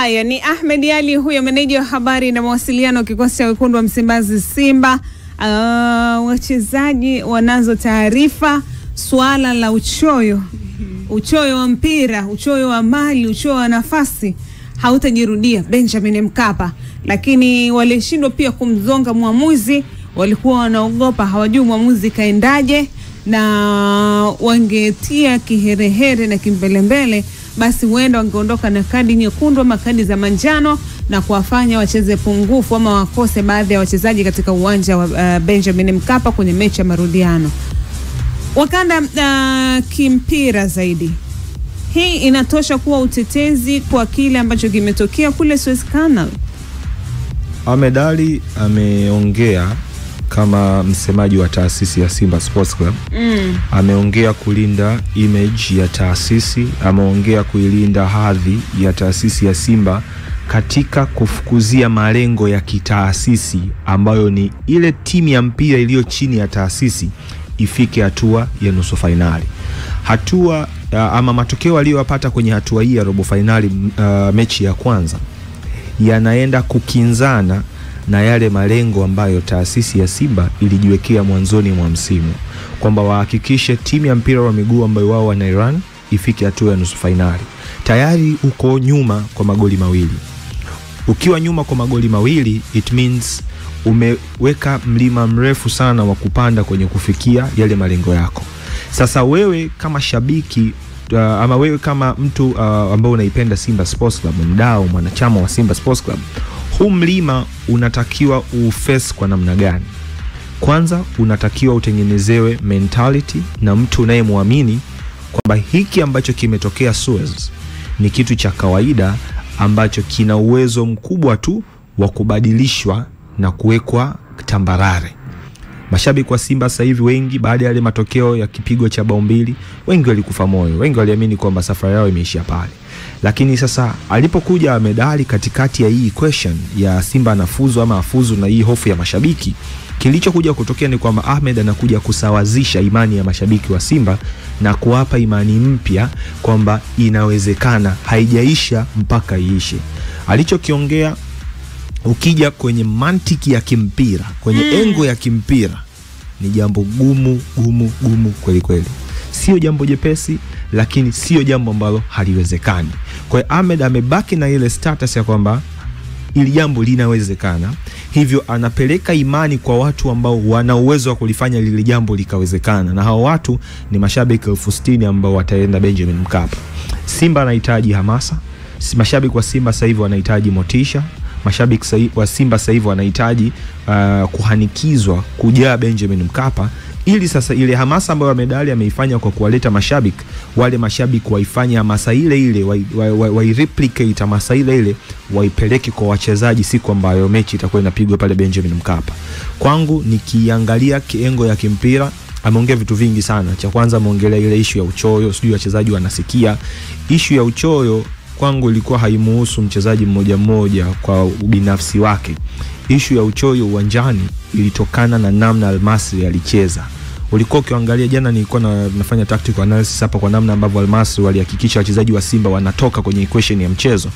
Haya ni Ahmed Ali, huyo meneja wa habari na mawasiliano kikosi cha wekundu wa Msimbazi Simba. Wachezaji wanazo taarifa swala la uchoyo wa mpira, uchoyo wa mali, uchoyo wa nafasi hautajirudia Benjamin Mkapa, lakini walishindwa pia kumzonga muamuzi. Walikuwa wanaogopa, hawajui muamuzi kaendaje, na wangetia kiherehere na kimbelembele, basi huenda wangeondoka na kadi nyekundu ama kadi za manjano na kuwafanya wacheze pungufu ama wakose baadhi ya wachezaji katika uwanja wa Benjamin Mkapa kwenye mechi ya marudiano. Wakanda kimpira zaidi, hii inatosha kuwa utetezi kwa kile ambacho kimetokea kule Suez Canal. Ahmed Ali ameongea kama msemaji wa taasisi ya Simba Sports Club. Ameongea kulinda image ya taasisi, ameongea kuilinda hadhi ya taasisi ya Simba katika kufukuzia malengo ya kitaasisi ambayo ni ile timu ya mpira iliyo chini ya taasisi ifike hatua ya nusu finali. Hatua ama matokeo aliyopata kwenye hatua hii ya robo finali, mechi ya kwanza, yanaenda kukinzana na yale malengo ambayo taasisi ya Simba ilijiwekea mwanzoni mwa msimu, kwamba wahakikishe timu ya mpira wa miguu ambayo wao wanairan ifike hatua ya nusu finali. Tayari uko nyuma kwa magoli mawili. Ukiwa nyuma kwa magoli mawili, it means umeweka mlima mrefu sana wa kupanda kwenye kufikia yale malengo yako. Sasa wewe kama shabiki ama wewe kama mtu ambao unaipenda Simba Sports Club, mdau, mwanachama wa Simba Sports Club, huu mlima unatakiwa uface kwa namna gani? Kwanza unatakiwa utengenezewe mentality na mtu unayemwamini kwamba hiki ambacho kimetokea Suez ni kitu cha kawaida ambacho kina uwezo mkubwa tu wa kubadilishwa na kuwekwa tambarare. Mashabiki wa Simba sasa hivi wengi, baada ya yale matokeo ya kipigo cha bao mbili, wengi walikufa moyo, wengi waliamini kwamba safari yao imeishia pale. Lakini sasa alipokuja Ahmed Ali katikati ya hii question ya Simba anafuzu ama afuzu na hii hofu ya mashabiki, kilichokuja kutokea ni kwamba Ahmed anakuja kusawazisha imani ya mashabiki wa Simba na kuwapa imani mpya kwamba inawezekana, haijaisha mpaka iishe. Alichokiongea, ukija kwenye mantiki ya kimpira, kwenye engo ya kimpira, ni jambo gumu kweli kweli. Sio jambo jepesi, lakini sio jambo ambalo haliwezekani. Kwa hiyo Ahmed amebaki na ile status ya kwamba ili jambo linawezekana, hivyo anapeleka imani kwa watu ambao wana uwezo wa kulifanya lile jambo likawezekana, na hao watu ni mashabiki 60,000 ambao wataenda Benjamin Mkapa. Simba anahitaji hamasa, mashabiki wa Simba sasa hivi wanahitaji motisha, mashabiki wa Simba sasa hivi wanahitaji kuhanikizwa kujaa Benjamin Mkapa, ili sasa ile hamasa ambayo Ahmed Ali ameifanya kwa kuwaleta mashabiki, wale mashabiki waifanye hamasa ile ile, replicate hamasa ile ile, waipeleke kwa wachezaji siku ambayo mechi itakuwa inapigwa pale Benjamin Mkapa. Kwangu nikiangalia kiengo ya kimpira, ameongea vitu vingi sana. Cha kwanza ameongelea ile issue ya uchoyo, sijui wachezaji wanasikia. Issue ya uchoyo kwangu ilikuwa haimuhusu mchezaji mmoja mmoja kwa ubinafsi wake. Issue ya uchoyo uwanjani ilitokana na namna Al-Masry alicheza. Ulikuwa ukiangalia jana, nilikuwa nafanya tactical analysis hapa kwa namna ambavyo Al-Masry walihakikisha wachezaji wa Simba wanatoka kwenye equation ya mchezo.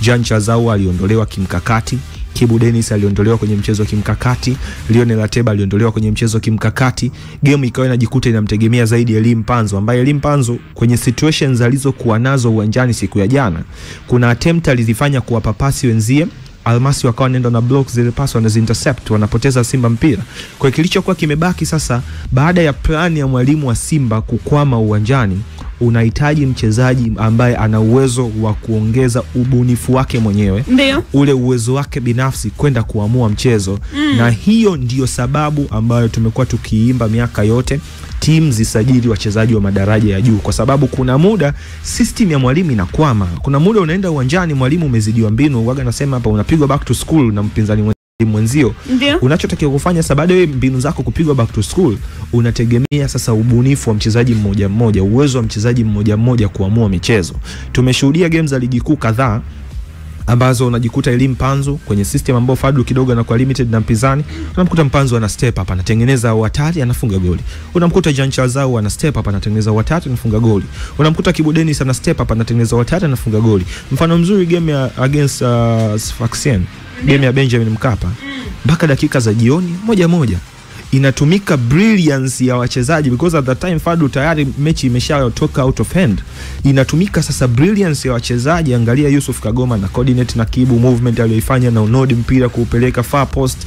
Jean Chazau aliondolewa kimkakati, Kibu Dennis aliondolewa kwenye mchezo kimkakati, Lionel Ateba aliondolewa kwenye mchezo kimkakati. Game ikawa inajikuta inamtegemea zaidi Elim Panzo, ambaye Elim Panzo kwenye situations alizokuwa nazo uwanjani siku ya jana, kuna attempt alizifanya kuwapa pasi wenzie, Al-Masry wakawa wanaenda na blocks, zile pass wanazintercept, wanapoteza Simba mpira. Kwa kilichokuwa kimebaki sasa, baada ya plan ya mwalimu wa Simba kukwama uwanjani, unahitaji mchezaji ambaye ana uwezo wa kuongeza ubunifu wake mwenyewe, ule uwezo wake binafsi kwenda kuamua mchezo. Na hiyo ndiyo sababu ambayo tumekuwa tukiimba miaka yote, timu zisajili wachezaji wa madaraja ya juu, kwa sababu kuna muda system ya mwalimu inakwama. Kuna muda unaenda uwanjani, mwalimu umezidiwa mbinu, waga nasema hapa unapigwa back to school na mpinzani mwenzio. Unachotakiwa kufanya sasa, baada ya mbinu zako kupigwa back to school, unategemea sasa ubunifu wa mchezaji mmoja mmoja, uwezo wa mchezaji mmoja mmoja kuamua michezo. Tumeshuhudia games za ligi kuu kadhaa ambazo unajikuta elimu Mpanzu kwenye system ambao Fadlu kidogo anakuwa limited na mpinzani, unamkuta Mpanzu ana step up anatengeneza hatari anafunga goli. Unamkuta Jean Charles Ahoua ana step up anatengeneza hatari anafunga goli. Unamkuta Kibu Denis ana step up anatengeneza hatari anafunga goli. Mfano mzuri game ya against Sfaxien, game ya Benjamin Mkapa, mpaka dakika za jioni 1-1 inatumika brilliance ya wachezaji, because at that time Fadlu tayari mechi imeshatoka out of hand. Inatumika sasa brilliance ya wachezaji. Angalia Yusuf Kagoma na coordinate na Kibu, movement aliyoifanya na unodi mpira kuupeleka far post,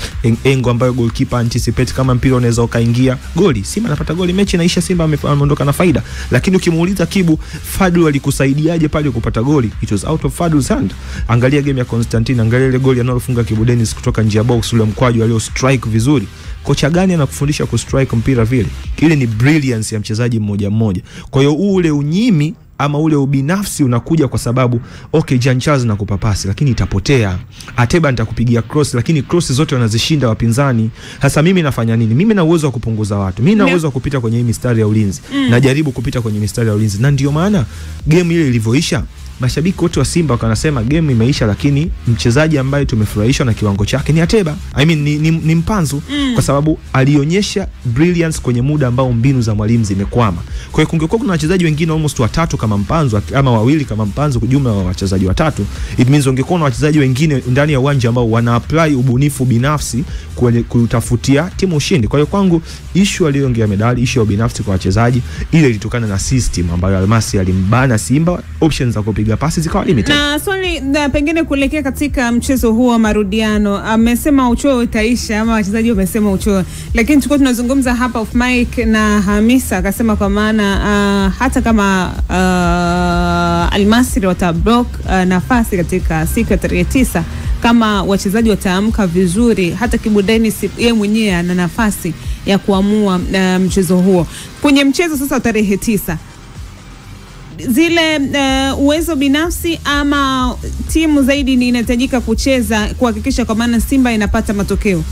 engo ambayo goalkeeper anticipate kama mpira unaweza ukaingia goli. Simba anapata goli, mechi inaisha, Simba ameondoka na faida. Lakini ukimuuliza Kibu, Fadlu alikusaidiaje pale kupata goli? It was out of Fadlu's hand. Angalia game ya Constantine, angalia ile goli analofunga Kibu Denis kutoka nje ya box, ule mkwaju alio strike vizuri. Kocha gani anakufundisha ku strike mpira vile? Ile ni brilliance ya mchezaji mmoja mmoja. Kwa hiyo ule unyimi ama ule ubinafsi unakuja kwa sababu Jean Charles nakupa pasi lakini itapotea. Ateba nitakupigia cross lakini cross zote wanazishinda wapinzani. Sasa mimi nafanya nini? Mimi na uwezo wa kupunguza watu. Mimi na uwezo wa kupita kwenye hii mistari ya ulinzi. Najaribu kupita kwenye mistari ya ulinzi. Na ndio maana game ile ilivyoisha, mashabiki wote wa Simba wanasema game imeisha, lakini mchezaji ambaye tumefurahishwa na kiwango chake ni Ateba. Ni Mpanzu, kwa sababu alionyesha brilliance kwenye muda ambao mbinu za mwalimu zimekwama. Kwa hiyo kungekuwa kuna wachezaji wengine almost 3 kama Mpanzu ama 2 kama Mpanzu, kwa jumla wa wachezaji 3, it means ungekuwa na wachezaji wengine ndani ya uwanja ambao wana apply ubunifu binafsi kutafutia timu ushindi. Kwa hiyo kwangu issue aliyoongea medali, issue ya binafsi kwa wachezaji, ile ilitokana na system ambayo Almasi alimbana Simba, options za kupiga pasi zikawa limited. Na swali pengine kuelekea katika mchezo huo wa marudiano, amesema uchoyo utaisha ama wachezaji wamesema uchoyo, lakini tulikuwa tunazungumza hapa off mic na Hamisa akasema kwa maana hata kama Almasri watablock nafasi katika siku ya tarehe 9, kama wachezaji wataamka vizuri, hata Kibu Denis yeye mwenyewe ana nafasi ya kuamua mchezo huo. Kwenye mchezo sasa tarehe 9, zile uwezo binafsi ama timu zaidi ni inahitajika kucheza kuhakikisha kwa maana Simba inapata matokeo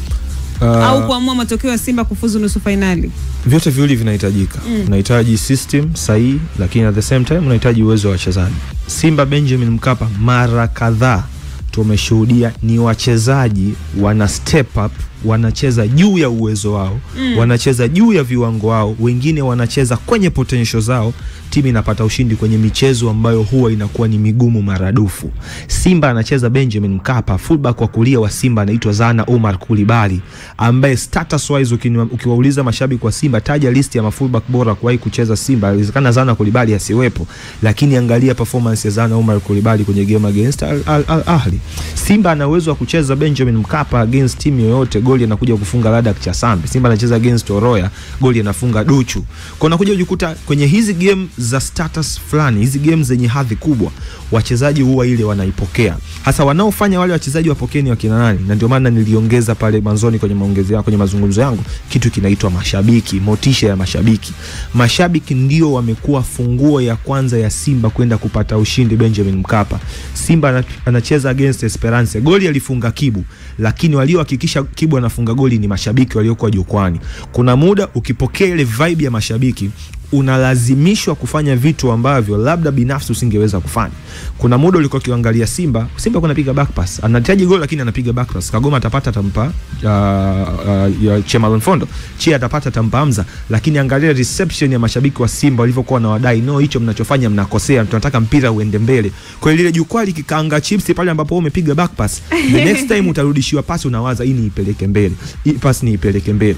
au kuamua matokeo ya Simba kufuzu nusu finali? Vyote viwili vinahitajika. Unahitaji system sahihi, lakini at the same time unahitaji uwezo wa wachezaji. Simba Benjamin Mkapa mara kadhaa tumeshuhudia ni wachezaji wana step up, wanacheza juu ya uwezo wao, wanacheza juu ya viwango wao, wengine wanacheza kwenye potential zao, timu inapata ushindi kwenye michezo ambayo huwa inakuwa ni migumu maradufu. Simba anacheza Benjamin Mkapa, fullback wa kulia wa Simba anaitwa Zana Omar Kulibali, ambaye status wise ukiwauliza mashabiki wa Simba taja list ya mafullback bora kuwahi kucheza Simba, inawezekana Zana Kulibali asiwepo, lakini angalia performance ya Zana Omar Kulibali kwenye game against Al Ahli. Simba ana uwezo wa kucheza Benjamin Mkapa against timu yoyote, goli anakuja kufunga Ladak Chasambi. Simba anacheza against Oroya, goli anafunga Duchu. Kwa unakuja kujikuta kwenye hizi game za status fulani, hizi game zenye hadhi kubwa, wachezaji huwa ile wanaipokea. Hasa wanaofanya wale wachezaji wapokee ni wakina nani? Na ndio maana niliongeza pale mwanzoni kwenye maongezi yako, kwenye mazungumzo yangu, kitu kinaitwa mashabiki, motisha ya mashabiki. Mashabiki ndio wamekuwa funguo ya kwanza ya Simba kwenda kupata ushindi Benjamin Mkapa. Simba anacheza against Esperance, goli alifunga Kibu, lakini waliohakikisha Kibu anafunga goli ni mashabiki waliokuwa jukwani. Kuna muda ukipokea ile vibe ya mashabiki, unalazimishwa kufanya vitu ambavyo labda binafsi usingeweza kufanya. Kuna muda ulikuwa kiangalia Simba kuna piga back pass, anahitaji goli lakini anapiga back pass. Kagoma atapata tampa ya Chemalon Fondo, Chia atapata tampa Hamza, lakini angalia reception ya mashabiki wa Simba walivyokuwa na wadai, no, hicho mnachofanya mnakosea, tunataka mpira uende mbele. Kwa lile jukwaa likikaanga chips pale ambapo umepiga back pass, the next time utarudishiwa pasi unawaza hii ni ipeleke mbele, hii pass ni ipeleke mbele.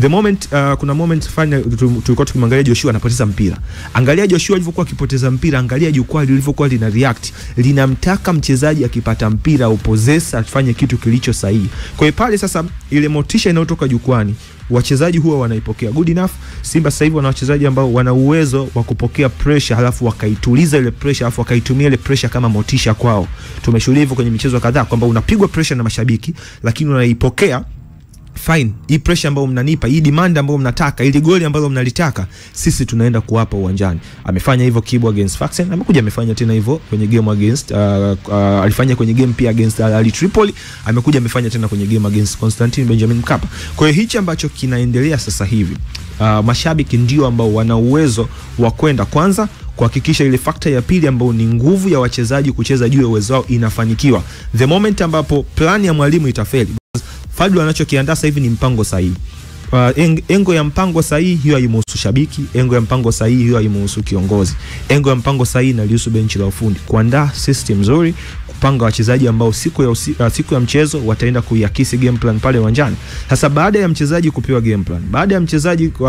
The moment kuna moment final tulikuwa tukimwangalia Joshua anapoteza mpira. Angalia Joshua alivyokuwa akipoteza mpira, angalia jukwaa lilivyokuwa lina react. Linamtaka mchezaji akipata mpira upossess afanye kitu kilicho sahihi. Kwa hiyo pale sasa ile motisha inayotoka jukwani, wachezaji huwa wanaipokea. Good enough, Simba sasa hivi wana wachezaji ambao wana uwezo wa kupokea pressure, halafu wakaituliza ile pressure, halafu wakaitumia ile pressure kama motisha kwao. Tumeshuhudia hivyo kwenye michezo kadhaa kwamba unapigwa pressure na mashabiki lakini unaipokea. Fine, hii pressure ambayo mnanipa, hii demand ambayo mnataka, ili goli ambalo mnalitaka, sisi tunaenda kuwapa uwanjani. Amefanya hivyo Kibu against Sfaxien, amekuja amefanya tena hivyo kwenye game against alifanya kwenye game pia against Al Tripoli, amekuja amefanya tena kwenye game against Constantine Benjamin Mkapa. Kwa hiyo hichi ambacho kinaendelea sasa hivi, mashabiki ndio ambao wana uwezo wa kwenda kwanza kuhakikisha ile factor ya pili ambayo ni nguvu ya wachezaji kucheza juu ya uwezo wao inafanikiwa. The moment ambapo plan ya mwalimu itafeli, Fadlu anachokiandaa sasa hivi ni mpango sahihi. Engo ya mpango sahihi hiyo haimuhusu shabiki, engo ya mpango sahihi hiyo haimuhusu kiongozi. Engo ya mpango sahihi inalihusu benchi la ufundi, kuandaa system nzuri, kupanga wachezaji ambao siku ya mchezo wataenda kuiakisi game plan pale uwanjani. Sasa baada ya mchezaji kupewa game plan,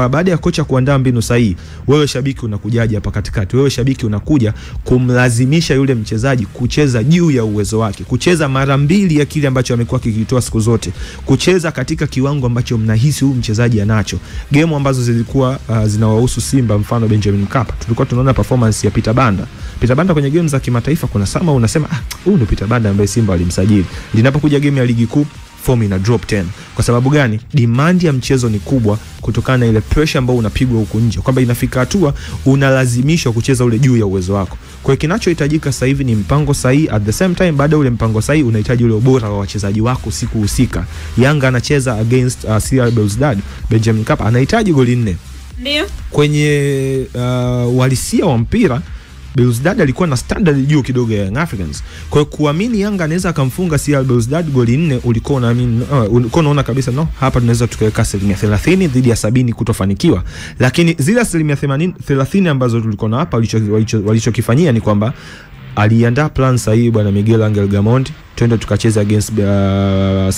baada ya kocha kuandaa mbinu sahihi, wewe shabiki unakujaje hapa katikati? Wewe shabiki unakuja kumlazimisha yule mchezaji kucheza juu ya uwezo wake, kucheza mara mbili ya kile ambacho amekuwa kikitoa siku zote, kucheza katika kiwango ambacho mnahisi huyu mchezaji anacho. Game ambazo zilikuwa zinawahusu Simba, mfano Benjamin Mkapa, tulikuwa tunaona performance ya Peter Banda kwenye game za kimataifa. Kuna sama unasema huyu ndio Peter Banda ambaye Simba walimsajili. Linapokuja game ya ligi kuu, form ina drop 10. Kwa sababu gani? Demand ya mchezo ni kubwa kutokana na ile pressure ambayo unapigwa huko nje, kwamba inafika hatua unalazimishwa kucheza ule juu ya uwezo wako. Kwa hiyo kinachohitajika sasa hivi ni mpango sahihi. At the same time, baada ule mpango sahihi unahitaji ule ubora wa wachezaji wako siku husika. Yanga anacheza against CR Belouizdad, Benjamin Mkapa anahitaji goli 4. Ndio. Kwenye uhalisia wa mpira, Belouizdad alikuwa na standard juu kidogo ya Young Africans. Kwa hiyo kuamini Yanga anaweza akamfunga CR Belouizdad goli 4, ulikuwa unaamini, ulikuwa unaona kabisa hapa tunaweza tukaweka 30% dhidi ya 70 kutofanikiwa. Lakini zile 30% ambazo tulikuwa na hapa walichokifanyia ni kwamba aliandaa plan sahihi bwana Miguel Angel Gamondi, twende tukacheza against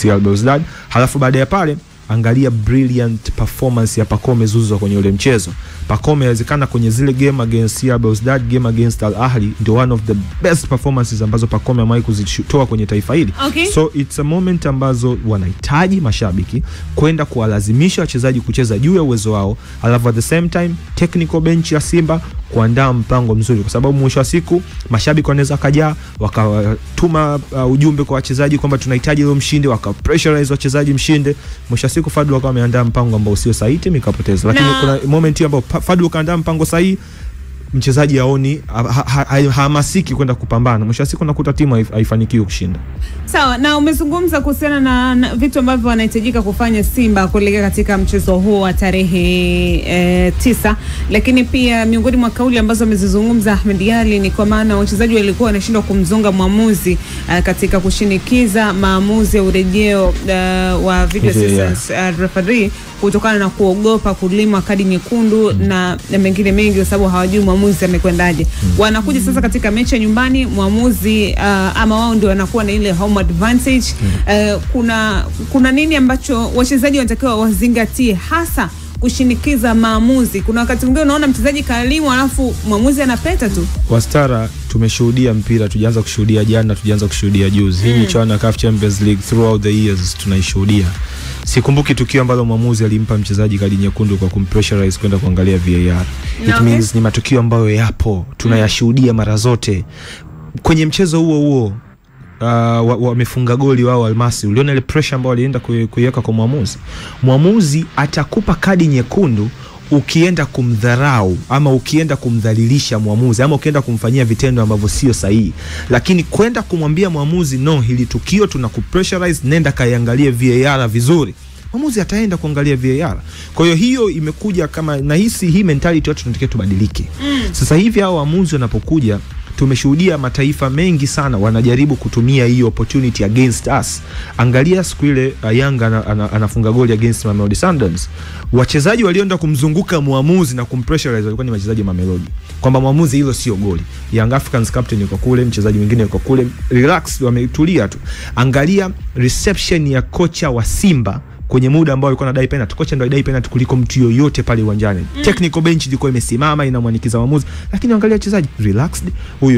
CR Belouizdad. Halafu baada ya pale angalia brilliant performance ya Pacome Zouzoua kwenye ule mchezo. Pacome inawezekana kwenye zile game against CR Belouizdad, game against Al Ahly, ndio one of the best performances ambazo Pacome amewahi kuzitoa kwenye taifa hili. Okay. So it's a moment ambazo wanahitaji mashabiki kwenda kuwalazimisha wachezaji kucheza juu ya uwezo wao, alafu at the same time technical bench ya Simba kuandaa mpango mzuri, kwa sababu mwisho wa siku mashabiki wanaweza kaja wakatuma ujumbe kwa wachezaji kwamba tunahitaji leo mshinde, wakapressurize wachezaji mshinde. Mwisho wa siku Fadlu akawa ameandaa mpango ambao sio sahihi, mikapoteza. Lakini kuna moment ambapo Fadlu kaandaa mpango sahihi, mchezaji haoni hamasiki kwenda kupambana, mwisho wa siku nakuta timu haifanikiwi kushinda. Sawa, na umezungumza kuhusiana na vitu ambavyo wanahitajika kufanya Simba kuelekea katika mchezo huo wa tarehe 9, lakini pia miongoni mwa kauli ambazo amezizungumza Ahmed Ally ni kwa maana wachezaji walikuwa wanashindwa kumzonga mwamuzi katika kushinikiza maamuzi ya urejeo wa video assistance referee, kutokana na kuogopa kulimwa kadi nyekundu na mengine mengi, kwa sababu hawajui mwamuzi amekwendaje. Wanakuja sasa katika mechi ya nyumbani, mwamuzi ama wao ndio wanakuwa na ile home advantage. Kuna nini ambacho wachezaji wanatakiwa wazingatie, hasa kushinikiza maamuzi? Kuna wakati mwingine unaona mchezaji kalimwa alafu mwamuzi anapeta tu. Wastara tumeshuhudia mpira, tujianza kushuhudia jana, tujianza kushuhudia juzi. Hii michuano ya CAF Champions League throughout the years tunaishuhudia. Sikumbuki tukio ambalo mwamuzi alimpa mchezaji kadi nyekundu kwa kumpressurize kwenda kuangalia VAR. It means ni matukio ambayo yapo, tunayashuhudia mara zote. Kwenye mchezo huo wamefunga goli wao Almasi, uliona ile pressure ambayo alienda kuiweka kwa mwamuzi. Mwamuzi atakupa kadi nyekundu ukienda kumdharau ama ukienda kumdhalilisha mwamuzi ama ukienda kumfanyia vitendo ambavyo sio sahihi. Lakini kwenda kumwambia mwamuzi no, hili tukio tunakupressurize, nenda kaiangalie VAR vizuri, mwamuzi ataenda kuangalia VAR. Kwa hiyo imekuja kama nahisi hii mentality watu tunatakiwa tubadilike. Sasa hivi hao waamuzi wanapokuja, tumeshuhudia mataifa mengi sana wanajaribu kutumia hii opportunity against us. Angalia siku ile Yanga anafunga goli against Mamelodi Sundowns, wachezaji walioenda kumzunguka muamuzi na kumpressurize walikuwa ni wachezaji wa Mamelodi, kwamba muamuzi hilo sio goli. Young Africans captain yuko kule, mchezaji mwingine yuko kule, relax, wametulia tu. Angalia reception ya kocha wa Simba kwenye muda ambao alikuwa anadai penalty. Kocha ndio anadai penalty kuliko mtu yoyote pale uwanjani. Technical bench ilikuwa imesimama inamwanikiza mwamuzi, lakini angalia wachezaji relaxed, huyu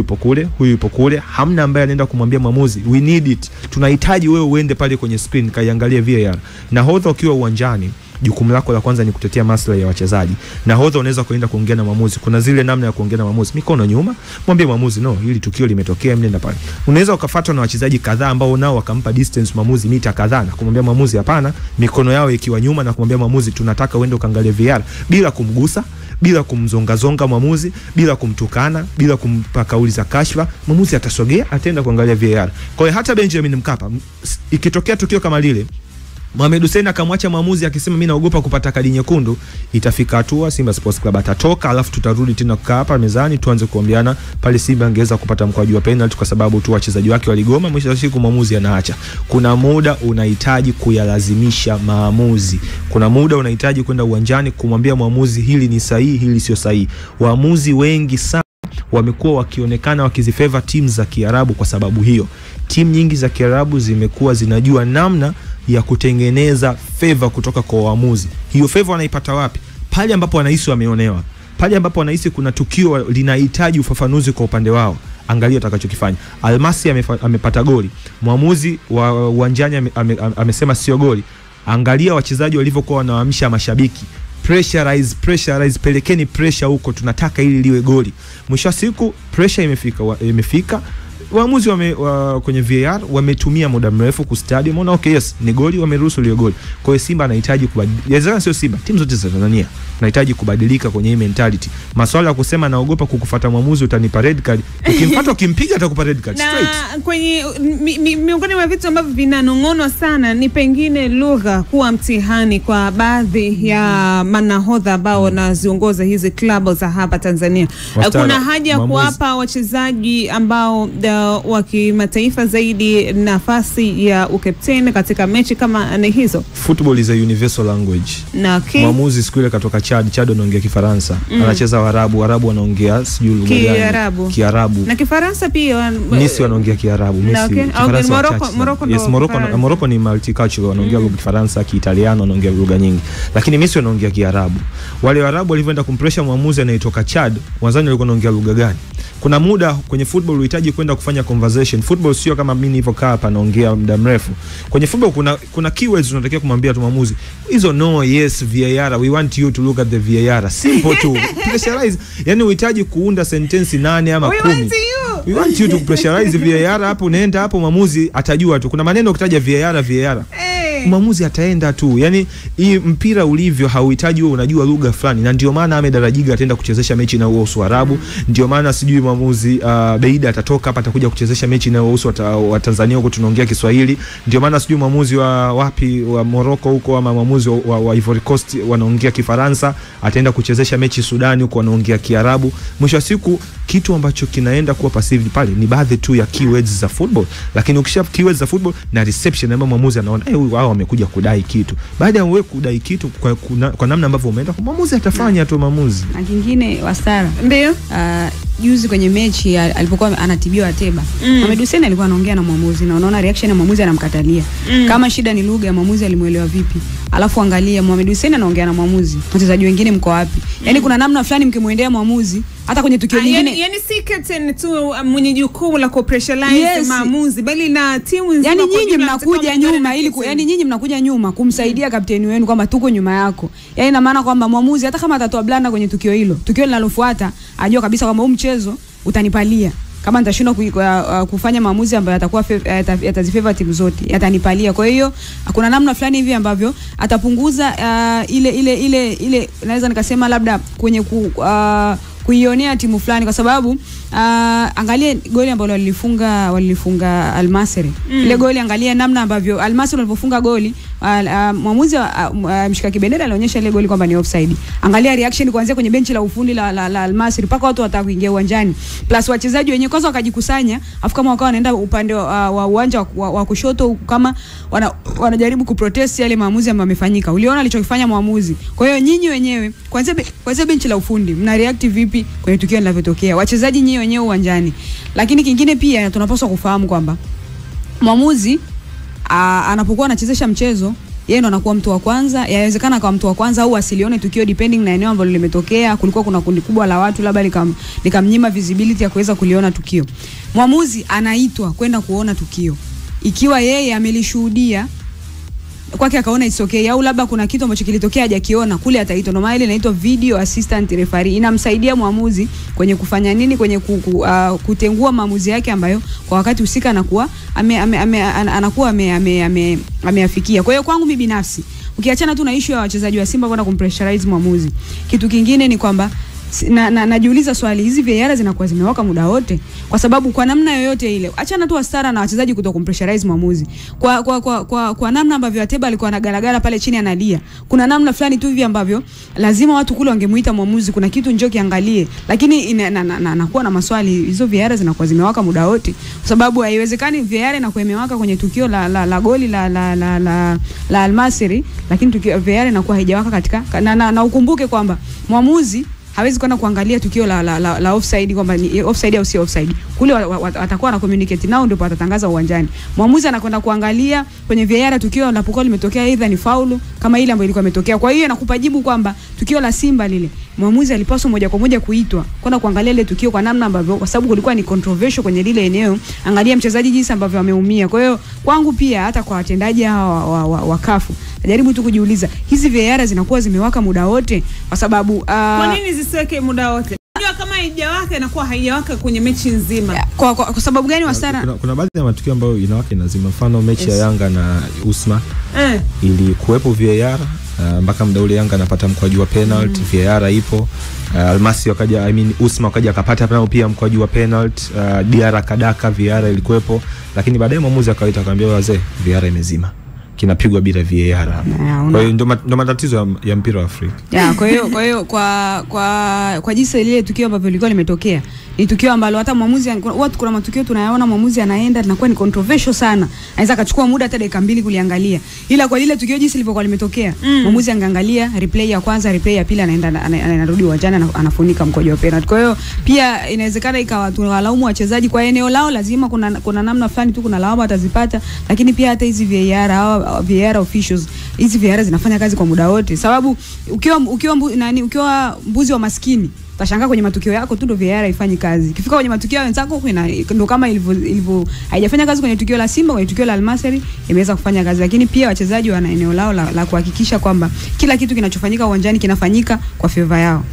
yupo kule, hamna ambaye anaenda kumwambia mwamuzi we need it, tunahitaji wewe uende pale kwenye screen kaiangalie VAR. Nahodha ukiwa uwanjani, jukumu lako la kwanza ni kutetea maslahi ya wachezaji. Nahodha unaweza kuenda kuongea na mwamuzi, kuna zile namna ya kuongea na mwamuzi, mikono nyuma, mwambie mwamuzi no, hili tukio limetokea, mnenda pale. Unaweza ukafuatwa na wachezaji kadhaa ambao nao wakampa distance mwamuzi mita kadhaa na kumwambia mwamuzi hapana, mikono yao ikiwa nyuma, na kumwambia mwamuzi tunataka uende ukaangalie VAR, bila kumgusa, bila kumzonga mwamuzi, bila kumtukana, bila kumpa kauli za kashfa. Mwamuzi atasogea, ataenda kuangalia VAR. Kwa hiyo hata Benjamin Mkapa ikitokea tukio kama lile, Mohamed Hussein akamwacha mwamuzi akisema mimi naogopa kupata kadi nyekundu, itafika hatua Simba Sports Club atatoka, alafu tutarudi tena kukaa hapa mezani tuanze kuambiana pale Simba angeweza kupata mkwaju wa penalty kwa sababu tu wachezaji wake waligoma. Mwisho wa siku mwamuzi anaacha. Kuna muda unahitaji kuyalazimisha maamuzi. Kuna muda unahitaji kwenda uwanjani kumwambia mwamuzi hili ni sahihi, hili sio sahihi. Waamuzi wengi sana wamekuwa wakionekana wakizifavor timu za Kiarabu kwa sababu hiyo. Timu nyingi za Kiarabu zimekuwa zinajua namna ya kutengeneza favor kutoka kwa waamuzi. Hiyo favor wanaipata wapi? Pale ambapo wanahisi wameonewa. Pale ambapo wanahisi kuna tukio linahitaji ufafanuzi kwa upande wao. Angalia atakachokifanya. Almasi amepata goli. Mwamuzi wa uwanjani amesema sio goli. Angalia wachezaji walivyokuwa wanawaamsha mashabiki. Pressurize, pelekeni pressure huko, tunataka ili liwe goli. Mwisho wa siku pressure imefika. Waamuzi kwenye VAR wametumia muda mrefu kustadi, umeona okay yes ni goli, wameruhusu ile goli. Kwa hiyo Simba anahitaji kubadilika, sio Simba, timu zote za Tanzania anahitaji kubadilika kwenye mentality. Masuala ya kusema naogopa kukufuata mwamuzi utanipa red card, ukimfuata ukimpiga atakupa red card straight. Na kwenye miongoni mwa vitu ambavyo vinanong'onwa sana ni pengine lugha kuwa mtihani kwa baadhi ya manahodha ambao wanaziongoza hizi klabu za hapa Tanzania. Kuna haja kuwapa wachezaji ambao wa kimataifa zaidi nafasi ya ukapteni katika mechi kama hizo. Football is a universal language. Mwamuzi siku ile katoka Chad anaongea Kifaransa, anacheza Waarabu wanaongea sijui lugha gani, Kiarabu. Na Kifaransa pia Messi wanaongea Kiarabu, Morocco ni multicultural, wanaongea lugha Kifaransa, Kiitaliano, wanaongea lugha nyingi. Lakini Messi wanaongea Kiarabu. Wale Waarabu walivyoenda kumpressure mwamuzi anayetoka Chad, wazani walikuwa wanaongea lugha gani? Kuna muda kwenye football unahitaji kwenda kufanya conversation. Football sio kama mimi nilivyokaa hapa naongea muda mrefu. Kwenye football kuna keywords unatakiwa kumwambia tu mwamuzi. Hizo no, yes, VAR, we want you to look at the VAR. Simple tu. Pressurize. Yani unahitaji kuunda sentence 8 ama 10. We want you to pressurize VAR hapo, unaenda hapo mwamuzi atajua tu. Kuna maneno ukitaja VAR. Mwamuzi ataenda tu. Yani hii mpira ulivyo hauhitaji wewe unajua lugha fulani, na ndio maana Ahmed Rajiga ataenda kuchezesha mechi na uhusu Arabu. Ndio maana sijui mwamuzi Beida atatoka hapa atakuja kuchezesha mechi na uhusu wa Tanzania huko tunaongea Kiswahili. Ndio maana sijui mwamuzi wa wapi wa Morocco huko ama mwamuzi wa Ivory Coast wanaongea Kifaransa ataenda kuchezesha mechi Sudan huko wanaongea Kiarabu. Mwisho wa siku kitu ambacho kinaenda kuwa passive pale ni baadhi tu ya keywords za football, lakini ukisha keywords za football na reception ambapo mwamuzi anaona huyu wao wamekuja kudai kitu. Baada ya wewe kudai kitu kwa namna ambavyo umeenda mwamuzi atafanya tu maamuzi. Na kingine Wasara. Ndio. Juzi kwenye mechi alipokuwa anatibiwa Ateba, Mohamed Hussein alikuwa anaongea na mwamuzi na unaona reaction ya mwamuzi anamkatalia. Kama shida ni lugha ya mwamuzi alimuelewa vipi? Alafu angalia Mohamed Hussein anaongea na mwamuzi. Wachezaji wengine mko wapi? Yaani kuna namna fulani mkimwendea mwamuzi hata kwenye tukio lingine. Yani si captain tu mwenye jukumu la kupressurize maamuzi bali na timu nzima. Yani nyinyi mnakuja nyuma ili yani nyinyi mnakuja nyuma kumsaidia kapteni wenu kwamba tuko nyuma yako. Yani ina maana kwamba mwamuzi hata kama atatoa blanda kwenye tukio hilo, tukio linalofuata ajua kabisa kwamba huu mchezo utanipalia. Kama nitashindwa kufanya maamuzi ambayo yatakuwa yatazifavor timu zote, yatanipalia. Kwa hiyo kuna namna fulani hivi ambavyo atapunguza ile naweza nikasema labda kwenye kuionea timu fulani, kwa sababu angalia goli ambalo walifunga Al-Masry. Ile goli angalia namna ambavyo Al-Masry walipofunga goli, mwamuzi mshika kibendera alionyesha ile goli kwamba ni offside. Angalia reaction kuanzia kwenye benchi la ufundi la Al-Masry mpaka watu wataka kuingia uwanjani. Plus wachezaji wenyewe kwanza wakajikusanya, afu kama wakawa wanaenda upande wa uwanja wa kushoto kama wanajaribu kuprotest yale maamuzi ambayo yamefanyika. Uliona alichokifanya mwamuzi. Kwa hiyo nyinyi wenyewe kwanza benchi la ufundi mna react vipi kwenye tukio linavyotokea? Wachezaji nyinyi wenyewe uwanjani. Lakini kingine pia tunapaswa kufahamu kwamba mwamuzi anapokuwa anachezesha mchezo yeye ndo anakuwa mtu wa kwanza. Yawezekana kwa mtu wa kwanza au asilione tukio depending na eneo ambalo limetokea. Kulikuwa kuna kundi kubwa la watu labda likamnyima visibility ya kuweza kuliona tukio. Mwamuzi anaitwa kwenda kuona tukio. Ikiwa yeye amelishuhudia kwake akaona it's okay, au labda kuna kitu ambacho kilitokea hajakiona, kule ataitwa. Ndio maana ile inaitwa video assistant referee. Inamsaidia mwamuzi kwenye kufanya nini, kwenye kutengua maamuzi yake ambayo kwa wakati husika anakuwa ameafikia. Kwa hiyo kwangu mimi binafsi, ukiachana tu na issue ya wachezaji wa Simba kwenda kumpressurize mwamuzi, kitu kingine ni kwamba najiuliza swali, hizi VAR zinakuwa zimewaka muda wote? Kwa sababu kwa namna yoyote ile, achana tu Astara na wachezaji kutokumpressurize mwamuzi, kwa namna ambavyo Ateba alikuwa anagalagala pale chini analia, kuna namna fulani tu hivi ambavyo lazima watu kule wangemuita mwamuzi, kuna kitu njoo kiangalie. Lakini nakuwa na maswali, hizo VAR zinakuwa zimewaka muda wote? Kwa sababu haiwezekani VAR inakuwa imewaka kwenye tukio la goli la Al-Masry, lakini tukio VAR inakuwa haijawaka katika na ukumbuke kwamba mwamuzi hawezi kwenda kuangalia tukio la offside kwamba ni offside au si offside. Kule watakuwa na communicate nao ndio watatangaza uwanjani. Mwamuzi anakwenda kuangalia kwenye VAR tukio linapokuwa limetokea either ni faulu kama ile ambayo ilikuwa imetokea. Kwa hiyo nakupa jibu kwamba tukio la Simba lile mwamuzi alipaswa moja kwa moja kuitwa kwenda kuangalia ile tukio kwa namna ambavyo, kwa sababu kulikuwa ni controversial kwenye lile eneo. Angalia mchezaji jinsi ambavyo ameumia. Kwa hiyo kwangu pia hata kwa watendaji hawa wa kafu najaribu tu kujiuliza, hizi VAR zinakuwa zimewaka muda wote? Kwa sababu kwa nini zisiweke muda wote? Unajua kama haijawaka inakuwa haijawaka kwenye mechi nzima. Kwa sababu gani Wastara? Kuna baadhi ya matukio ambayo inawaka inazima. Mfano mechi ya Yanga na Usma ili kuwepo VAR mpaka muda ule Yanga anapata mkwaju wa penalty, VAR ipo. Almasi wakaja, Usma wakaja akapata pia mkwaju wa penalty, Diara kadaka, VAR ilikuwepo, lakini baadaye mwamuzi akaita akamwambia wazee, VAR imezima, kinapigwa bila VAR. Kwa hiyo ndo matatizo ya mpira wa Afrika. Kwa hiyo kwa jinsi ile tukio ambalo lilikuwa limetokea, ni tukio ambalo hata mwamuzi, watu kuna matukio tunayaona mwamuzi anaenda inakuwa ni controversial sana, anaweza akachukua muda hata dakika 2 kuliangalia. Ila kwa lile tukio jinsi lilivyokuwa limetokea, mwamuzi angeangalia replay ya kwanza, replay ya pili, anarudi uwanjani anafunika mkojo wa penalty. Kwa hiyo pia inawezekana ikawa tunawalaumu wachezaji kwa eneo lao, lazima kuna namna fulani tu kuna lawama watazipata, lakini pia hata hizi VAR officials, hizi VAR zinafanya kazi kwa muda wote. Sababu ukiwa mbuzi wa maskini utashangaa kwenye matukio yako tu ndo VAR haifanyi kazi. Ikifika kwenye matukio ya wenzako ndo kama ilivyo haijafanya kazi kwenye tukio la Simba, kwenye tukio la Al-Masry imeweza kufanya kazi. Lakini pia wachezaji wana eneo lao la kuhakikisha kwamba kila kitu kinachofanyika uwanjani kinafanyika kwa favor yao.